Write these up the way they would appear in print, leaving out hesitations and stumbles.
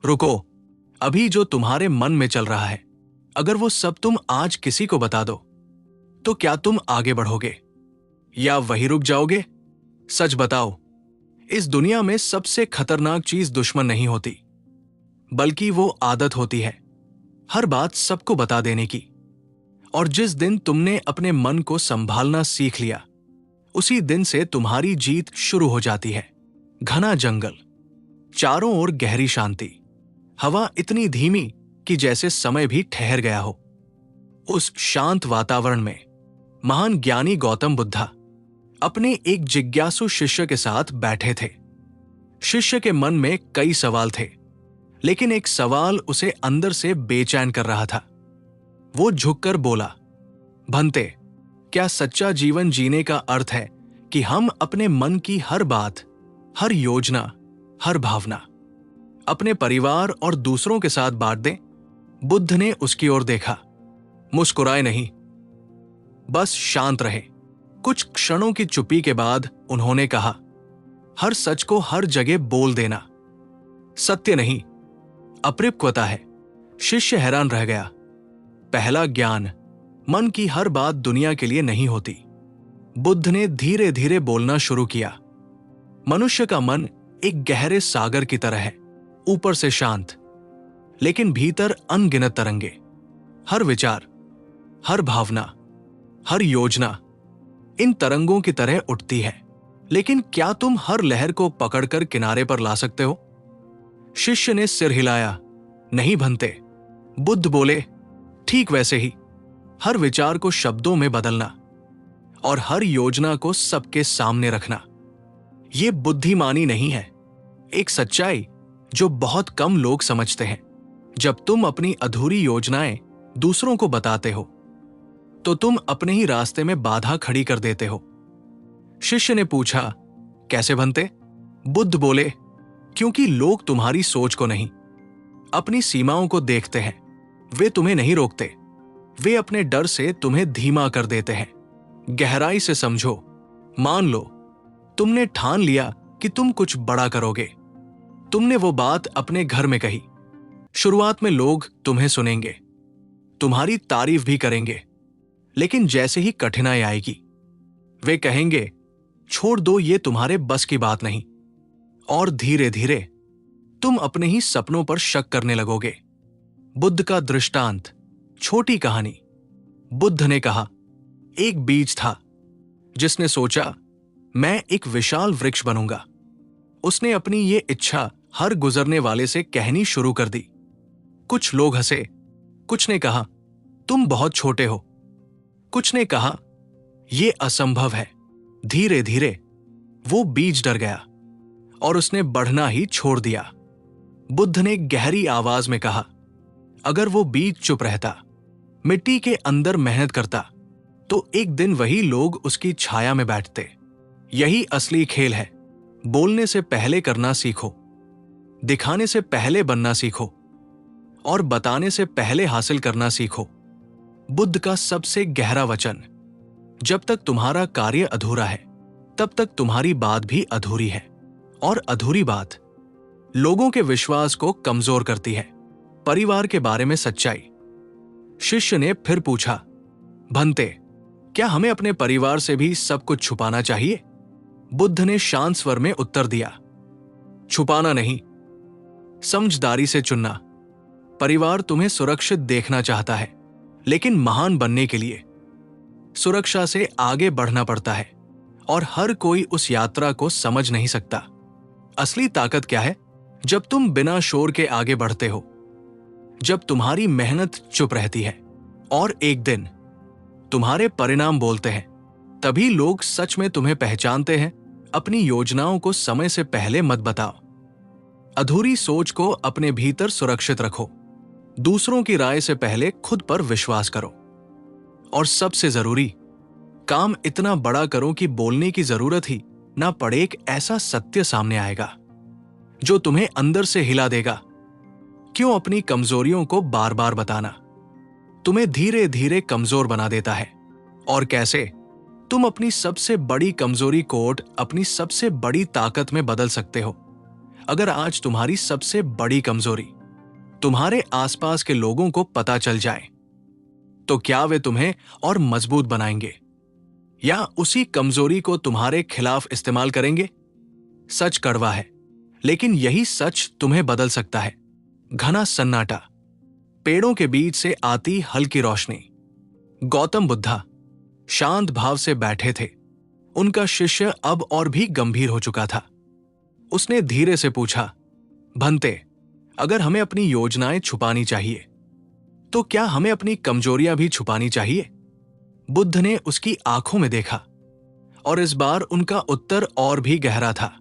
रुको, अभी जो तुम्हारे मन में चल रहा है, अगर वो सब तुम आज किसी को बता दो, तो क्या तुम आगे बढ़ोगे या वहीं रुक जाओगे? सच बताओ, इस दुनिया में सबसे खतरनाक चीज दुश्मन नहीं होती, बल्कि वो आदत होती है हर बात सबको बता देने की। और जिस दिन तुमने अपने मन को संभालना सीख लिया, उसी दिन से तुम्हारी जीत शुरू हो जाती है। घना जंगल, चारों ओर गहरी शांति, हवा इतनी धीमी कि जैसे समय भी ठहर गया हो। उस शांत वातावरण में महान ज्ञानी गौतम बुद्धा अपने एक जिज्ञासु शिष्य के साथ बैठे थे। शिष्य के मन में कई सवाल थे, लेकिन एक सवाल उसे अंदर से बेचैन कर रहा था। वो झुककर बोला, भंते, क्या सच्चा जीवन जीने का अर्थ है कि हम अपने मन की हर बात, हर योजना, हर भावना अपने परिवार और दूसरों के साथ बांट दें? बुद्ध ने उसकी ओर देखा, मुस्कुराए नहीं, बस शांत रहे। कुछ क्षणों की चुप्पी के बाद उन्होंने कहा, हर सच को हर जगह बोल देना सत्य नहीं, अपरिपक्वता है। शिष्य हैरान रह गया। पहला ज्ञान, मन की हर बात दुनिया के लिए नहीं होती। बुद्ध ने धीरे धीरे बोलना शुरू किया, मनुष्य का मन एक गहरे सागर की तरह है, ऊपर से शांत, लेकिन भीतर अनगिनत तरंगे। हर विचार, हर भावना, हर योजना इन तरंगों की तरह उठती है। लेकिन क्या तुम हर लहर को पकड़कर किनारे पर ला सकते हो? शिष्य ने सिर हिलाया, नहीं भंते। बुद्ध बोले, ठीक वैसे ही हर विचार को शब्दों में बदलना और हर योजना को सबके सामने रखना, यह बुद्धिमानी नहीं है, एक सच्चाई जो बहुत कम लोग समझते हैं। जब तुम अपनी अधूरी योजनाएं दूसरों को बताते हो, तो तुम अपने ही रास्ते में बाधा खड़ी कर देते हो। शिष्य ने पूछा, कैसे भंते? बुद्ध बोले, क्योंकि लोग तुम्हारी सोच को नहीं, अपनी सीमाओं को देखते हैं। वे तुम्हें नहीं रोकते, वे अपने डर से तुम्हें धीमा कर देते हैं। गहराई से समझो, मान लो तुमने ठान लिया कि तुम कुछ बड़ा करोगे। तुमने वो बात अपने घर में कही। शुरुआत में लोग तुम्हें सुनेंगे, तुम्हारी तारीफ भी करेंगे, लेकिन जैसे ही कठिनाई आएगी, वे कहेंगे, छोड़ दो, ये तुम्हारे बस की बात नहीं। और धीरे धीरे तुम अपने ही सपनों पर शक करने लगोगे। बुद्ध का दृष्टांत, छोटी कहानी। बुद्ध ने कहा, एक बीज था जिसने सोचा, मैं एक विशाल वृक्ष बनूंगा। उसने अपनी ये इच्छा हर गुजरने वाले से कहनी शुरू कर दी। कुछ लोग हंसे, कुछ ने कहा, तुम बहुत छोटे हो, कुछ ने कहा, यह असंभव है। धीरे धीरे वो बीज डर गया और उसने बढ़ना ही छोड़ दिया। बुद्ध ने गहरी आवाज में कहा, अगर वो बीज चुप रहता, मिट्टी के अंदर मेहनत करता, तो एक दिन वही लोग उसकी छाया में बैठते। यही असली खेल है। बोलने से पहले करना सीखो, दिखाने से पहले बनना सीखो, और बताने से पहले हासिल करना सीखो। बुद्ध का सबसे गहरा वचन, जब तक तुम्हारा कार्य अधूरा है, तब तक तुम्हारी बात भी अधूरी है। और अधूरी बात लोगों के विश्वास को कमजोर करती है। परिवार के बारे में सच्चाई। शिष्य ने फिर पूछा, भंते, क्या हमें अपने परिवार से भी सब कुछ छुपाना चाहिए? बुद्ध ने शांत स्वर में उत्तर दिया, छुपाना नहीं, समझदारी से चुनना। परिवार तुम्हें सुरक्षित देखना चाहता है, लेकिन महान बनने के लिए सुरक्षा से आगे बढ़ना पड़ता है, और हर कोई उस यात्रा को समझ नहीं सकता। असली ताकत क्या है? जब तुम बिना शोर के आगे बढ़ते हो, जब तुम्हारी मेहनत चुप रहती है और एक दिन तुम्हारे परिणाम बोलते हैं, तभी लोग सच में तुम्हें पहचानते हैं। अपनी योजनाओं को समय से पहले मत बताओ। अधूरी सोच को अपने भीतर सुरक्षित रखो। दूसरों की राय से पहले खुद पर विश्वास करो। और सबसे जरूरी, काम इतना बड़ा करो कि बोलने की जरूरत ही ना पड़े। एक ऐसा सत्य सामने आएगा जो तुम्हें अंदर से हिला देगा। क्यों अपनी कमजोरियों को बार बार बताना तुम्हें धीरे धीरे कमजोर बना देता है? और कैसे तुम अपनी सबसे बड़ी कमजोरी को अपनी सबसे बड़ी ताकत में बदल सकते हो? अगर आज तुम्हारी सबसे बड़ी कमजोरी तुम्हारे आसपास के लोगों को पता चल जाए, तो क्या वे तुम्हें और मजबूत बनाएंगे या उसी कमजोरी को तुम्हारे खिलाफ इस्तेमाल करेंगे? सच कड़वा है, लेकिन यही सच तुम्हें बदल सकता है। घना सन्नाटा, पेड़ों के बीच से आती हल्की रोशनी। गौतम बुद्धा शांत भाव से बैठे थे। उनका शिष्य अब और भी गंभीर हो चुका था। उसने धीरे से पूछा, भंते, अगर हमें अपनी योजनाएं छुपानी चाहिए, तो क्या हमें अपनी कमजोरियां भी छुपानी चाहिए? बुद्ध ने उसकी आंखों में देखा और इस बार उनका उत्तर और भी गहरा था।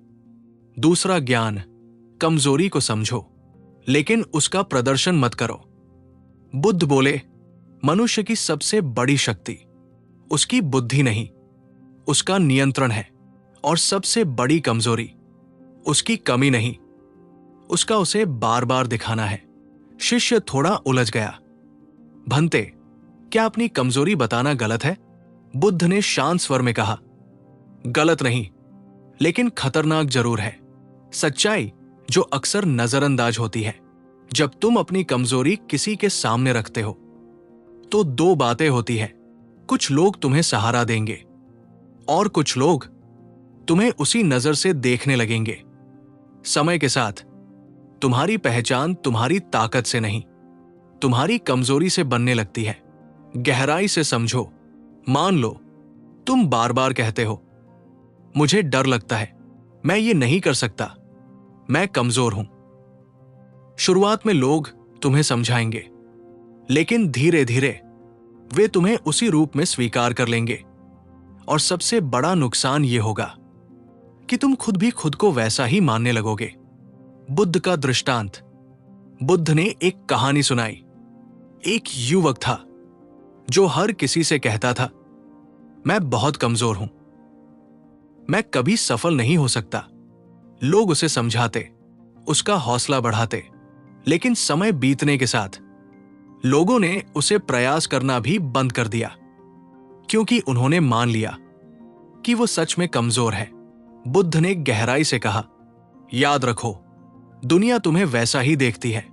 दूसरा ज्ञान, कमजोरी को समझो, लेकिन उसका प्रदर्शन मत करो। बुद्ध बोले, मनुष्य की सबसे बड़ी शक्ति उसकी बुद्धि नहीं, उसका नियंत्रण है, और सबसे बड़ी कमजोरी उसकी कमी नहीं, उसका उसे बार बार दिखाना है। शिष्य थोड़ा उलझ गया। भंते, क्या अपनी कमजोरी बताना गलत है? बुद्ध ने शांत स्वर में कहा, गलत नहीं, लेकिन खतरनाक जरूर है। सच्चाई जो अक्सर नजरअंदाज होती है। जब तुम अपनी कमजोरी किसी के सामने रखते हो, तो दो बातें होती है। कुछ लोग तुम्हें सहारा देंगे और कुछ लोग तुम्हें उसी नजर से देखने लगेंगे। समय के साथ तुम्हारी पहचान तुम्हारी ताकत से नहीं, तुम्हारी कमजोरी से बनने लगती है। गहराई से समझो। मान लो तुम बार बार कहते हो, मुझे डर लगता है, मैं ये नहीं कर सकता, मैं कमजोर हूं। शुरुआत में लोग तुम्हें समझाएंगे, लेकिन धीरे धीरे वे तुम्हें उसी रूप में स्वीकार कर लेंगे। और सबसे बड़ा नुकसान यह होगा कि तुम खुद भी खुद को वैसा ही मानने लगोगे। बुद्ध का दृष्टांत। बुद्ध ने एक कहानी सुनाई। एक युवक था जो हर किसी से कहता था, मैं बहुत कमजोर हूं, मैं कभी सफल नहीं हो सकता। लोग उसे समझाते, उसका हौसला बढ़ाते, लेकिन समय बीतने के साथ लोगों ने उसे प्रयास करना भी बंद कर दिया, क्योंकि उन्होंने मान लिया कि वो सच में कमजोर है। बुद्ध ने गहराई से कहा, याद रखो, दुनिया तुम्हें वैसा ही देखती है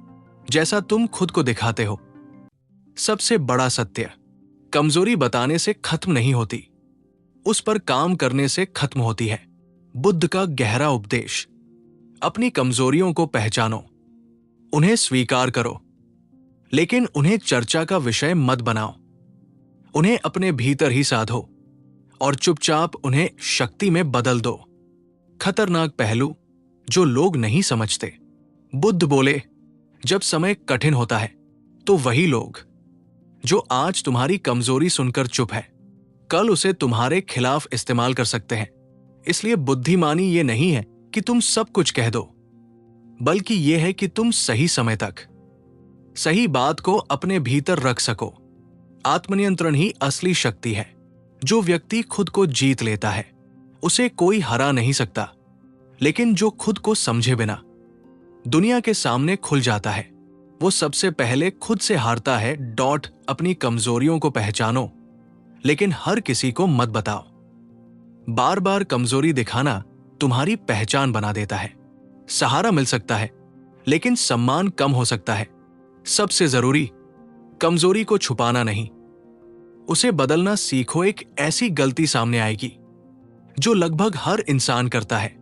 जैसा तुम खुद को दिखाते हो। सबसे बड़ा सत्य, कमजोरी बताने से खत्म नहीं होती, उस पर काम करने से खत्म होती है। बुद्ध का गहरा उपदेश, अपनी कमजोरियों को पहचानो, उन्हें स्वीकार करो, लेकिन उन्हें चर्चा का विषय मत बनाओ। उन्हें अपने भीतर ही साधो और चुपचाप उन्हें शक्ति में बदल दो। खतरनाक पहलू जो लोग नहीं समझते। बुद्ध बोले, जब समय कठिन होता है तो वही लोग जो आज तुम्हारी कमजोरी सुनकर चुप है, कल उसे तुम्हारे खिलाफ इस्तेमाल कर सकते हैं। इसलिए बुद्धिमानी ये नहीं है कि तुम सब कुछ कह दो, बल्कि यह है कि तुम सही समय तक सही बात को अपने भीतर रख सको। आत्मनियंत्रण ही असली शक्ति है। जो व्यक्ति खुद को जीत लेता है, उसे कोई हरा नहीं सकता। लेकिन जो खुद को समझे बिना दुनिया के सामने खुल जाता है, वो सबसे पहले खुद से हारता है। अपनी कमजोरियों को पहचानो, लेकिन हर किसी को मत बताओ। बार बार कमजोरी दिखाना तुम्हारी पहचान बना देता है। सहारा मिल सकता है, लेकिन सम्मान कम हो सकता है। सबसे जरूरी, कमजोरी को छुपाना नहीं, उसे बदलना सीखो। एक ऐसी गलती सामने आएगी जो लगभग हर इंसान करता है।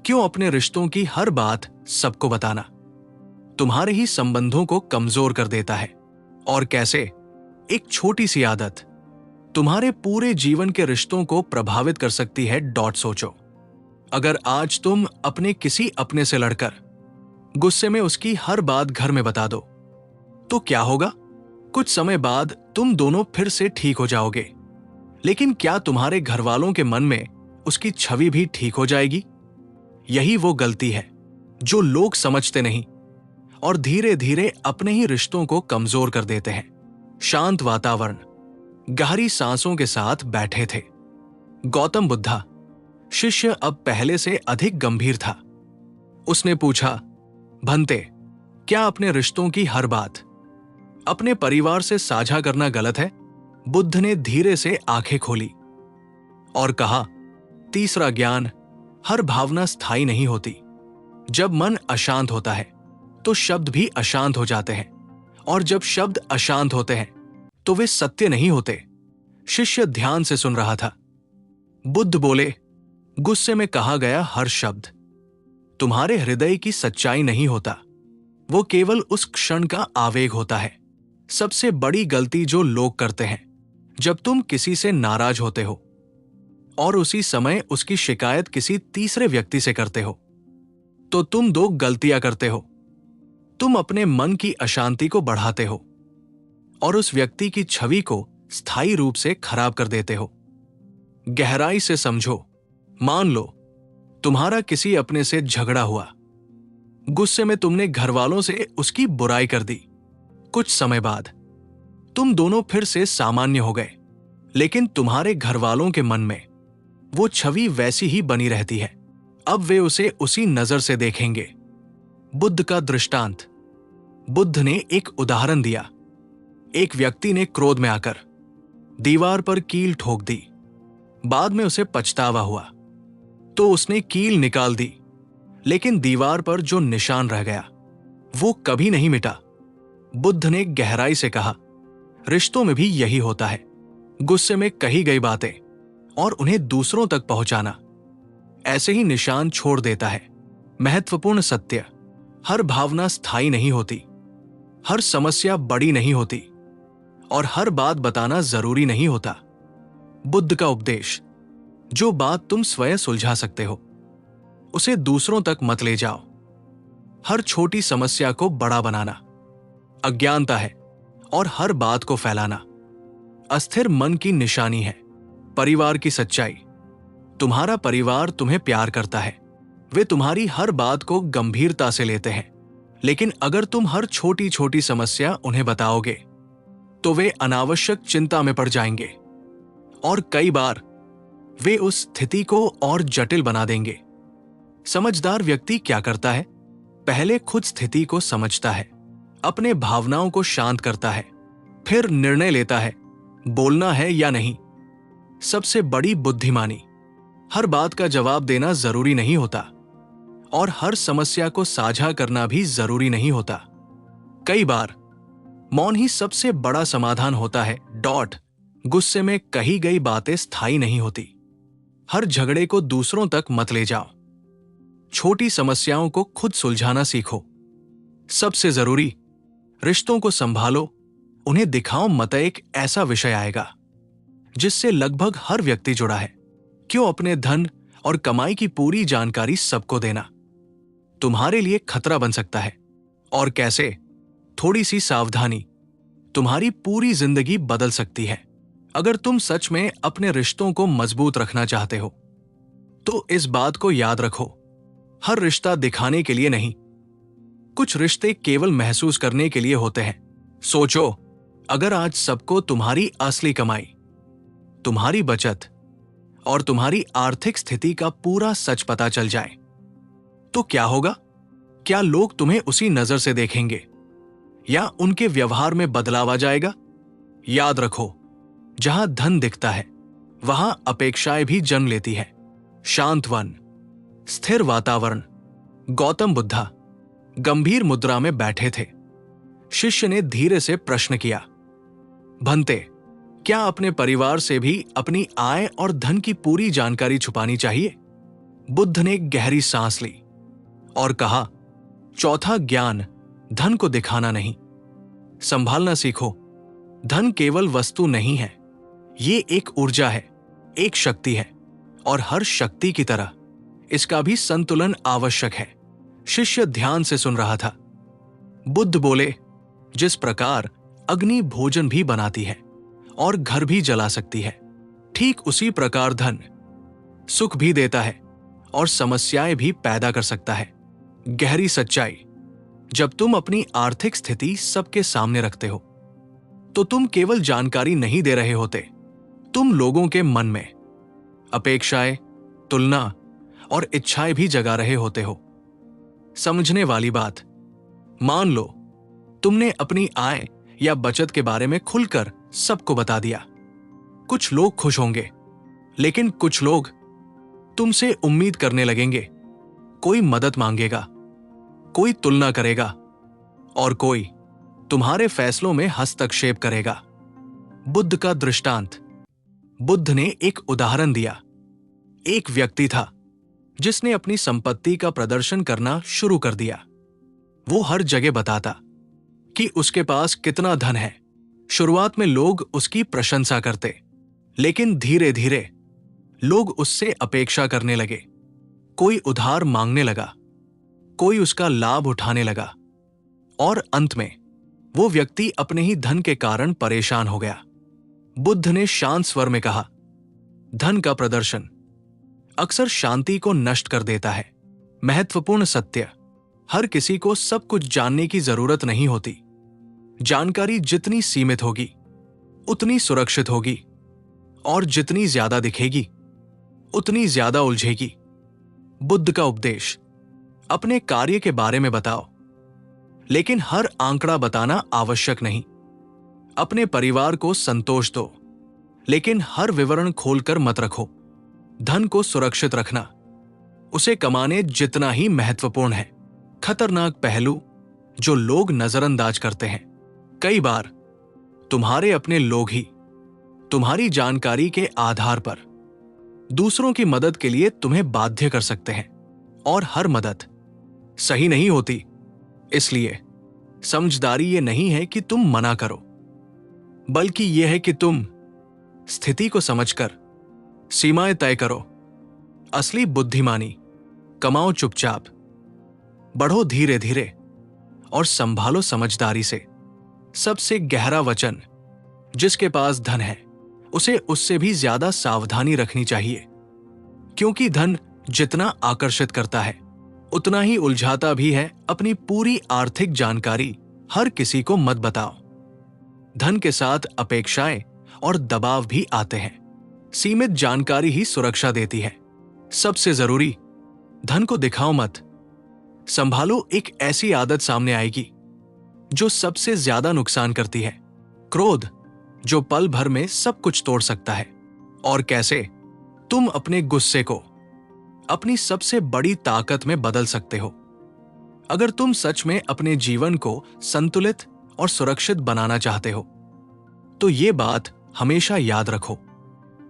क्यों अपने रिश्तों की हर बात सबको बताना तुम्हारे ही संबंधों को कमजोर कर देता है। और कैसे एक छोटी सी आदत तुम्हारे पूरे जीवन के रिश्तों को प्रभावित कर सकती है। सोचो, अगर आज तुम अपने किसी अपने से लड़कर गुस्से में उसकी हर बात घर में बता दो, तो क्या होगा? कुछ समय बाद तुम दोनों फिर से ठीक हो जाओगे, लेकिन क्या तुम्हारे घर वालों के मन में उसकी छवि भी ठीक हो जाएगी? यही वो गलती है जो लोग समझते नहीं और धीरे धीरे अपने ही रिश्तों को कमजोर कर देते हैं। शांत वातावरण, गहरी सांसों के साथ बैठे थे। गौतम बुद्धा। शिष्य अब पहले से अधिक गंभीर था। उसने पूछा, भंते, क्या अपने रिश्तों की हर बात अपने परिवार से साझा करना गलत है? बुद्ध ने धीरे से आंखें खोली और कहा, तीसरा ज्ञान, हर भावना स्थायी नहीं होती। जब मन अशांत होता है तो शब्द भी अशांत हो जाते हैं, और जब शब्द अशांत होते हैं तो वे सत्य नहीं होते। शिष्य ध्यान से सुन रहा था। बुद्ध बोले, गुस्से में कहा गया हर शब्द तुम्हारे हृदय की सच्चाई नहीं होता, वो केवल उस क्षण का आवेग होता है। सबसे बड़ी गलती जो लोग करते हैं, जब तुम किसी से नाराज होते हो और उसी समय उसकी शिकायत किसी तीसरे व्यक्ति से करते हो, तो तुम दो गलतियां करते हो। तुम अपने मन की अशांति को बढ़ाते हो और उस व्यक्ति की छवि को स्थायी रूप से खराब कर देते हो। गहराई से समझो। मान लो तुम्हारा किसी अपने से झगड़ा हुआ। गुस्से में तुमने घर वालों से उसकी बुराई कर दी। कुछ समय बाद तुम दोनों फिर से सामान्य हो गए, लेकिन तुम्हारे घर वालों के मन में वो छवि वैसी ही बनी रहती है। अब वे उसे उसी नजर से देखेंगे। बुद्ध का दृष्टांत। बुद्ध ने एक उदाहरण दिया। एक व्यक्ति ने क्रोध में आकर दीवार पर कील ठोक दी। बाद में उसे पछतावा हुआ तो उसने कील निकाल दी, लेकिन दीवार पर जो निशान रह गया वो कभी नहीं मिटा। बुद्ध ने गहराई से कहा, रिश्तों में भी यही होता है। गुस्से में कही गई बातें और उन्हें दूसरों तक पहुंचाना ऐसे ही निशान छोड़ देता है। महत्वपूर्ण सत्य, हर भावना स्थायी नहीं होती, हर समस्या बड़ी नहीं होती, और हर बात बताना जरूरी नहीं होता। बुद्ध का उपदेश, जो बात तुम स्वयं सुलझा सकते हो उसे दूसरों तक मत ले जाओ। हर छोटी समस्या को बड़ा बनाना अज्ञानता है, और हर बात को फैलाना अस्थिर मन की निशानी है। परिवार की सच्चाई, तुम्हारा परिवार तुम्हें प्यार करता है। वे तुम्हारी हर बात को गंभीरता से लेते हैं, लेकिन अगर तुम हर छोटी छोटी समस्या उन्हें बताओगे तो वे अनावश्यक चिंता में पड़ जाएंगे, और कई बार वे उस स्थिति को और जटिल बना देंगे। समझदार व्यक्ति क्या करता है? पहले खुद स्थिति को समझता है, अपने भावनाओं को शांत करता है, फिर निर्णय लेता है बोलना है या नहीं। सबसे बड़ी बुद्धिमानी, हर बात का जवाब देना जरूरी नहीं होता, और हर समस्या को साझा करना भी जरूरी नहीं होता। कई बार मौन ही सबसे बड़ा समाधान होता है। गुस्से में कही गई बातें स्थायी नहीं होती। हर झगड़े को दूसरों तक मत ले जाओ। छोटी समस्याओं को खुद सुलझाना सीखो। सबसे जरूरी, रिश्तों को संभालो, उन्हें दिखाओ मत। एक ऐसा विषय आएगा जिससे लगभग हर व्यक्ति जुड़ा है। क्यों अपने धन और कमाई की पूरी जानकारी सबको देना तुम्हारे लिए खतरा बन सकता है, और कैसे थोड़ी सी सावधानी तुम्हारी पूरी जिंदगी बदल सकती है। अगर तुम सच में अपने रिश्तों को मजबूत रखना चाहते हो तो इस बात को याद रखो, हर रिश्ता दिखाने के लिए नहीं, कुछ रिश्ते केवल महसूस करने के लिए होते हैं। सोचो, अगर आज सबको तुम्हारी असली कमाई, तुम्हारी बचत और तुम्हारी आर्थिक स्थिति का पूरा सच पता चल जाए तो क्या होगा? क्या लोग तुम्हें उसी नजर से देखेंगे या उनके व्यवहार में बदलाव आ जाएगा? याद रखो, जहां धन दिखता है वहां अपेक्षाएं भी जन्म लेती है। शांत वन, स्थिर वातावरण। गौतम बुद्धा गंभीर मुद्रा में बैठे थे। शिष्य ने धीरे से प्रश्न किया, भंते, क्या अपने परिवार से भी अपनी आय और धन की पूरी जानकारी छुपानी चाहिए? बुद्ध ने गहरी सांस ली और कहा, चौथा ज्ञान, धन को दिखाना नहीं, संभालना सीखो। धन केवल वस्तु नहीं है, ये एक ऊर्जा है, एक शक्ति है, और हर शक्ति की तरह इसका भी संतुलन आवश्यक है। शिष्य ध्यान से सुन रहा था। बुद्ध बोले, जिस प्रकार अग्नि भोजन भी बनाती है और घर भी जला सकती है, ठीक उसी प्रकार धन सुख भी देता है और समस्याएं भी पैदा कर सकता है। गहरी सच्चाई, जब तुम अपनी आर्थिक स्थिति सबके सामने रखते हो तो तुम केवल जानकारी नहीं दे रहे होते, तुम लोगों के मन में अपेक्षाएं, तुलना और इच्छाएं भी जगा रहे होते हो। समझने वाली बात, मान लो तुमने अपनी आय या बचत के बारे में खुलकर सबको बता दिया। कुछ लोग खुश होंगे, लेकिन कुछ लोग तुमसे उम्मीद करने लगेंगे। कोई मदद मांगेगा कोई तुलना करेगा और कोई तुम्हारे फैसलों में हस्तक्षेप करेगा। बुद्ध का दृष्टांत। बुद्ध ने एक उदाहरण दिया। एक व्यक्ति था जिसने अपनी संपत्ति का प्रदर्शन करना शुरू कर दिया। वो हर जगह बताता कि उसके पास कितना धन है। शुरुआत में लोग उसकी प्रशंसा करते, लेकिन धीरे धीरे लोग उससे अपेक्षा करने लगे। कोई उधार मांगने लगा, कोई उसका लाभ उठाने लगा, और अंत में वो व्यक्ति अपने ही धन के कारण परेशान हो गया। बुद्ध ने शांत स्वर में कहा, धन का प्रदर्शन अक्सर शांति को नष्ट कर देता है। महत्वपूर्ण सत्य, हर किसी को सब कुछ जानने की जरूरत नहीं होती। जानकारी जितनी सीमित होगी उतनी सुरक्षित होगी, और जितनी ज्यादा दिखेगी उतनी ज्यादा उलझेगी। बुद्ध का उपदेश, अपने कार्य के बारे में बताओ, लेकिन हर आंकड़ा बताना आवश्यक नहीं। अपने परिवार को संतोष दो, लेकिन हर विवरण खोलकर मत रखो। धन को सुरक्षित रखना उसे कमाने जितना ही महत्वपूर्ण है। खतरनाक पहलू जो लोग नजरअंदाज करते हैं। कई बार तुम्हारे अपने लोग ही तुम्हारी जानकारी के आधार पर दूसरों की मदद के लिए तुम्हें बाध्य कर सकते हैं, और हर मदद सही नहीं होती। इसलिए समझदारी ये नहीं है कि तुम मना करो, बल्कि यह है कि तुम स्थिति को समझकर सीमाएं तय करो। असली बुद्धिमानी, कमाओ चुपचाप, बढ़ो धीरे धीरे, और संभालो समझदारी से। सबसे गहरा वचन, जिसके पास धन है उसे उससे भी ज्यादा सावधानी रखनी चाहिए, क्योंकि धन जितना आकर्षित करता है उतना ही उलझाता भी है। अपनी पूरी आर्थिक जानकारी हर किसी को मत बताओ। धन के साथ अपेक्षाएं और दबाव भी आते हैं। सीमित जानकारी ही सुरक्षा देती है। सबसे जरूरी, धन को दिखाओ मत। संभालो, एक ऐसी आदत सामने आएगी जो सबसे ज्यादा नुकसान करती है। क्रोध, जो पल भर में सब कुछ तोड़ सकता है। और कैसे तुम अपने गुस्से को अपनी सबसे बड़ी ताकत में बदल सकते हो। अगर तुम सच में अपने जीवन को संतुलित और सुरक्षित बनाना चाहते हो, तो ये बात हमेशा याद रखो।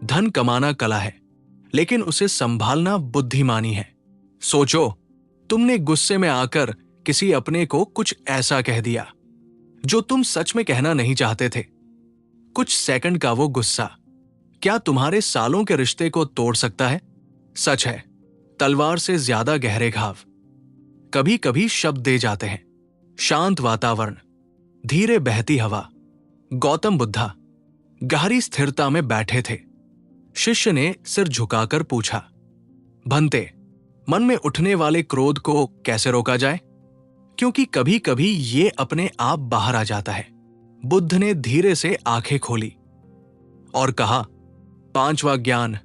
धन कमाना कला है, लेकिन उसे संभालना बुद्धिमानी है। सोचो, तुमने गुस्से में आकर किसी अपने को कुछ ऐसा कह दिया जो तुम सच में कहना नहीं चाहते थे। कुछ सेकंड का वो गुस्सा क्या तुम्हारे सालों के रिश्ते को तोड़ सकता है? सच है, तलवार से ज्यादा गहरे घाव कभी कभी शब्द दे जाते हैं। शांत वातावरण, धीरे बहती हवा। गौतम बुद्धा गहरी स्थिरता में बैठे थे। शिष्य ने सिर झुकाकर पूछा, भंते, मन में उठने वाले क्रोध को कैसे रोका जाए? क्योंकि कभी कभी ये अपने आप बाहर आ जाता है। बुद्ध ने धीरे से आंखें खोली और कहा, पांचवा ज्ञान,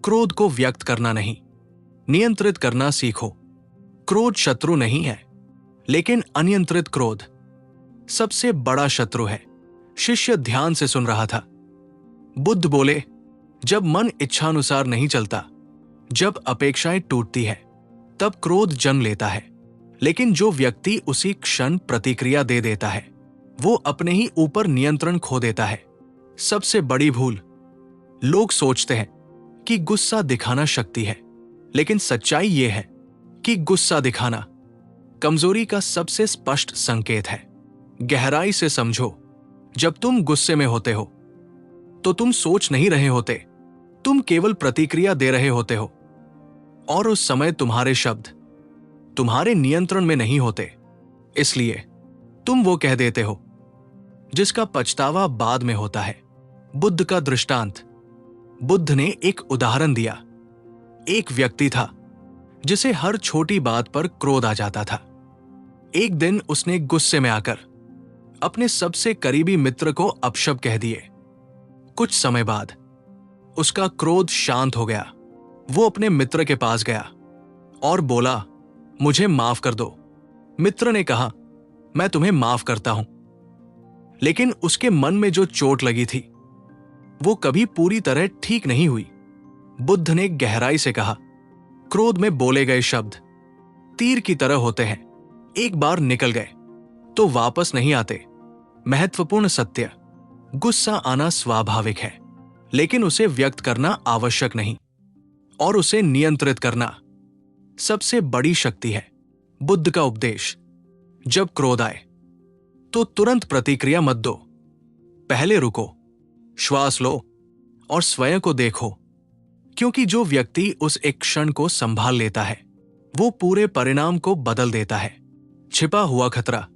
क्रोध को व्यक्त करना नहीं, नियंत्रित करना सीखो। क्रोध शत्रु नहीं है, लेकिन अनियंत्रित क्रोध सबसे बड़ा शत्रु है। शिष्य ध्यान से सुन रहा था। बुद्ध बोले, जब मन इच्छानुसार नहीं चलता, जब अपेक्षाएं टूटती है, तब क्रोध जन्म लेता है। लेकिन जो व्यक्ति उसी क्षण प्रतिक्रिया दे देता है, वो अपने ही ऊपर नियंत्रण खो देता है। सबसे बड़ी भूल, लोग सोचते हैं कि गुस्सा दिखाना शक्ति है, लेकिन सच्चाई यह है कि गुस्सा दिखाना कमजोरी का सबसे स्पष्ट संकेत है। गहराई से समझो, जब तुम गुस्से में होते हो तो तुम सोच नहीं रहे होते, तुम केवल प्रतिक्रिया दे रहे होते हो। और उस समय तुम्हारे शब्द तुम्हारे नियंत्रण में नहीं होते, इसलिए तुम वो कह देते हो जिसका पछतावा बाद में होता है। बुद्ध का दृष्टांत। बुद्ध ने एक उदाहरण दिया। एक व्यक्ति था जिसे हर छोटी बात पर क्रोध आ जाता था। एक दिन उसने गुस्से में आकर अपने सबसे करीबी मित्र को अपशब्द कह दिए। कुछ समय बाद उसका क्रोध शांत हो गया। वो अपने मित्र के पास गया और बोला, मुझे माफ कर दो। मित्र ने कहा, मैं तुम्हें माफ करता हूं। लेकिन उसके मन में जो चोट लगी थी वो कभी पूरी तरह ठीक नहीं हुई। बुद्ध ने गहराई से कहा, क्रोध में बोले गए शब्द तीर की तरह होते हैं। एक बार निकल गए तो वापस नहीं आते। महत्वपूर्ण सत्य: गुस्सा आना स्वाभाविक है, लेकिन उसे व्यक्त करना आवश्यक नहीं, और उसे नियंत्रित करना सबसे बड़ी शक्ति है। बुद्ध का उपदेश: जब क्रोध आए तो तुरंत प्रतिक्रिया मत दो। पहले रुको, श्वास लो और स्वयं को देखो, क्योंकि जो व्यक्ति उस एक क्षण को संभाल लेता है वो पूरे परिणाम को बदल देता है। छिपा हुआ खतरा: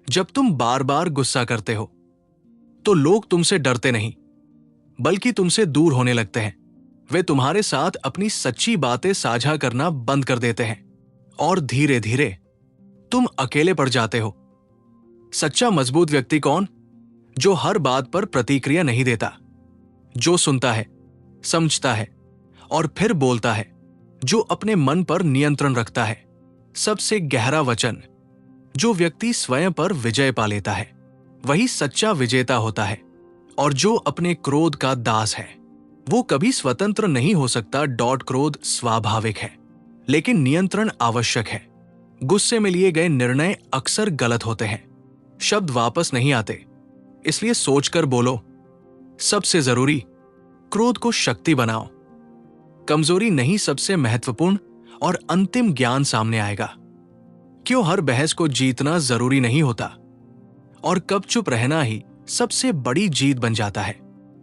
जब तुम बार बार गुस्सा करते हो तो लोग तुमसे डरते नहीं, बल्कि तुमसे दूर होने लगते हैं। वे तुम्हारे साथ अपनी सच्ची बातें साझा करना बंद कर देते हैं और धीरे धीरे तुम अकेले पड़ जाते हो। सच्चा मजबूत व्यक्ति कौन? जो हर बात पर प्रतिक्रिया नहीं देता, जो सुनता है, समझता है और फिर बोलता है, जो अपने मन पर नियंत्रण रखता है। सबसे गहरा वचन: जो व्यक्ति स्वयं पर विजय पा लेता है वही सच्चा विजेता होता है। और जो अपने क्रोध का दास है वो कभी स्वतंत्र नहीं हो सकता। क्रोध स्वाभाविक है, लेकिन नियंत्रण आवश्यक है। गुस्से में लिए गए निर्णय अक्सर गलत होते हैं। शब्द वापस नहीं आते, इसलिए सोचकर बोलो। सबसे जरूरी: क्रोध को शक्ति बनाओ। कमजोरी नहीं, सबसे महत्वपूर्ण और अंतिम ज्ञान सामने आएगा। क्यों हर बहस को जीतना जरूरी नहीं होता, और कब चुप रहना ही सबसे बड़ी जीत बन जाता है।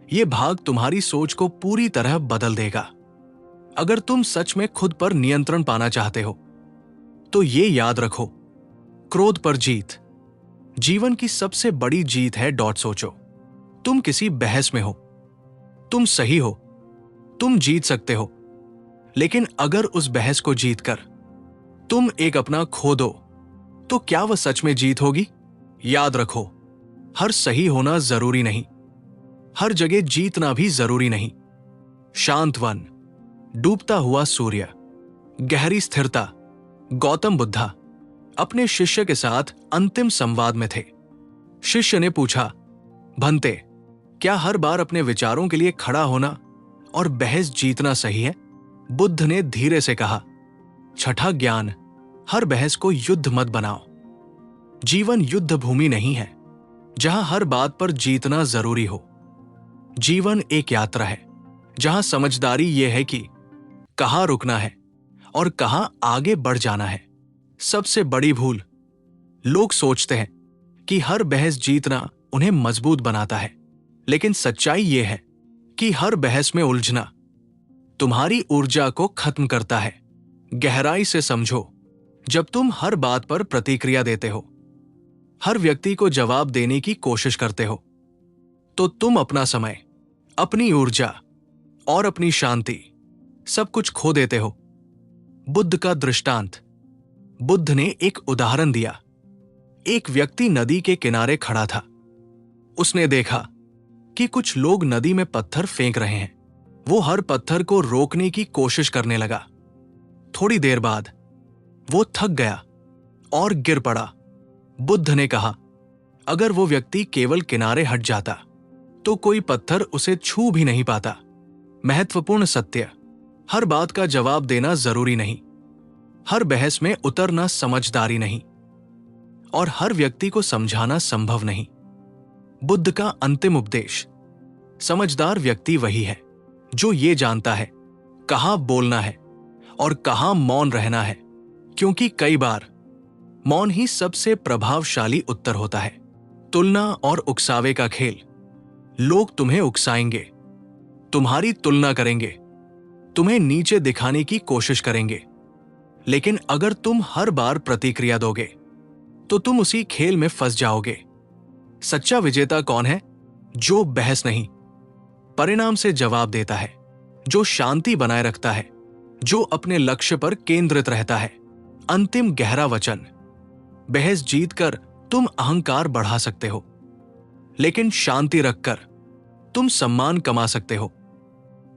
यह भाग तुम्हारी सोच को पूरी तरह बदल देगा। अगर तुम सच में खुद पर नियंत्रण पाना चाहते हो तो ये याद रखो: क्रोध पर जीत जीवन की सबसे बड़ी जीत है। सोचो, तुम किसी बहस में हो, तुम सही हो, तुम जीत सकते हो, लेकिन अगर उस बहस को जीतकर तुम एक अपना खो दो तो क्या वह सच में जीत होगी? याद रखो, हर सही होना जरूरी नहीं, हर जगह जीतना भी जरूरी नहीं। शांत वन, डूबता हुआ सूर्य, गहरी स्थिरता। गौतम बुद्धा अपने शिष्य के साथ अंतिम संवाद में थे। शिष्य ने पूछा, भंते, क्या हर बार अपने विचारों के लिए खड़ा होना और बहस जीतना सही है? बुद्ध ने धीरे से कहा, छठा ज्ञान: हर बहस को युद्ध मत बनाओ। जीवन युद्ध भूमि नहीं है जहां हर बात पर जीतना जरूरी हो। जीवन एक यात्रा है जहां समझदारी यह है कि कहां रुकना है और कहां आगे बढ़ जाना है। सबसे बड़ी भूल: लोग सोचते हैं कि हर बहस जीतना उन्हें मजबूत बनाता है, लेकिन सच्चाई यह है कि हर बहस में उलझना तुम्हारी ऊर्जा को खत्म करता है। गहराई से समझो, जब तुम हर बात पर प्रतिक्रिया देते हो, हर व्यक्ति को जवाब देने की कोशिश करते हो, तो तुम अपना समय, अपनी ऊर्जा और अपनी शांति सब कुछ खो देते हो। बुद्ध का दृष्टांत: बुद्ध ने एक उदाहरण दिया। एक व्यक्ति नदी के किनारे खड़ा था। उसने देखा कि कुछ लोग नदी में पत्थर फेंक रहे हैं। वो हर पत्थर को रोकने की कोशिश करने लगा। थोड़ी देर बाद वो थक गया और गिर पड़ा। बुद्ध ने कहा, अगर वो व्यक्ति केवल किनारे हट जाता तो कोई पत्थर उसे छू भी नहीं पाता। महत्वपूर्ण सत्य: हर बात का जवाब देना जरूरी नहीं, हर बहस में उतरना समझदारी नहीं, और हर व्यक्ति को समझाना संभव नहीं। बुद्ध का अंतिम उपदेश: समझदार व्यक्ति वही है जो ये जानता है कहां बोलना है और कहां मौन रहना है, क्योंकि कई बार मौन ही सबसे प्रभावशाली उत्तर होता है। तुलना और उकसावे का खेल: लोग तुम्हें उकसाएंगे, तुम्हारी तुलना करेंगे, तुम्हें नीचे दिखाने की कोशिश करेंगे, लेकिन अगर तुम हर बार प्रतिक्रिया दोगे तो तुम उसी खेल में फंस जाओगे। सच्चा विजेता कौन है? जो बहस नहीं, परिणाम से जवाब देता है, जो शांति बनाए रखता है, जो अपने लक्ष्य पर केंद्रित रहता है। अंतिम गहरा वचन: बहस जीतकर तुम अहंकार बढ़ा सकते हो, लेकिन शांति रखकर तुम सम्मान कमा सकते हो।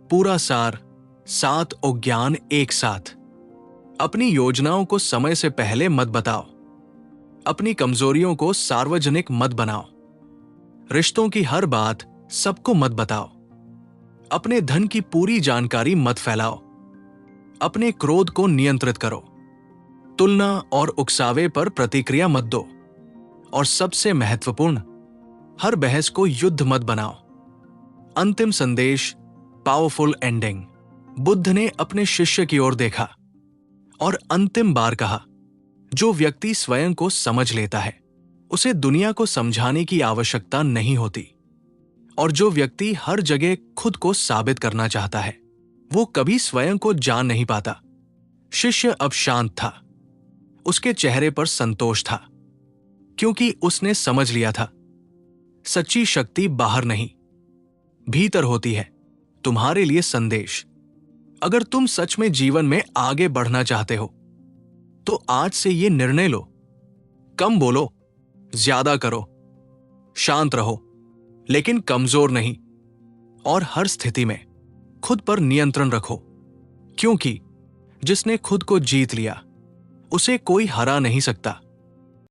पूरा सार: 7 अज्ञान एक साथ। अपनी योजनाओं को समय से पहले मत बताओ। अपनी कमजोरियों को सार्वजनिक मत बनाओ। रिश्तों की हर बात सबको मत बताओ। अपने धन की पूरी जानकारी मत फैलाओ। अपने क्रोध को नियंत्रित करो, तुलना और उकसावे पर प्रतिक्रिया मत दो। और सबसे महत्वपूर्ण, हर बहस को युद्ध मत बनाओ। अंतिम संदेश, पावरफुल एंडिंग। बुद्ध ने अपने शिष्य की ओर देखा और अंतिम बार कहा, जो व्यक्ति स्वयं को समझ लेता है उसे दुनिया को समझाने की आवश्यकता नहीं होती। और जो व्यक्ति हर जगह खुद को साबित करना चाहता है वो कभी स्वयं को जान नहीं पाता। शिष्य अब शांत था। उसके चेहरे पर संतोष था, क्योंकि उसने समझ लिया था सच्ची शक्ति बाहर नहीं, भीतर होती है। तुम्हारे लिए संदेश, अगर तुम सच में जीवन में आगे बढ़ना चाहते हो तो आज से ये निर्णय लो, कम बोलो, ज्यादा करो, शांत रहो लेकिन कमजोर नहीं, और हर स्थिति में खुद पर नियंत्रण रखो, क्योंकि जिसने खुद को जीत लिया उसे कोई हरा नहीं सकता।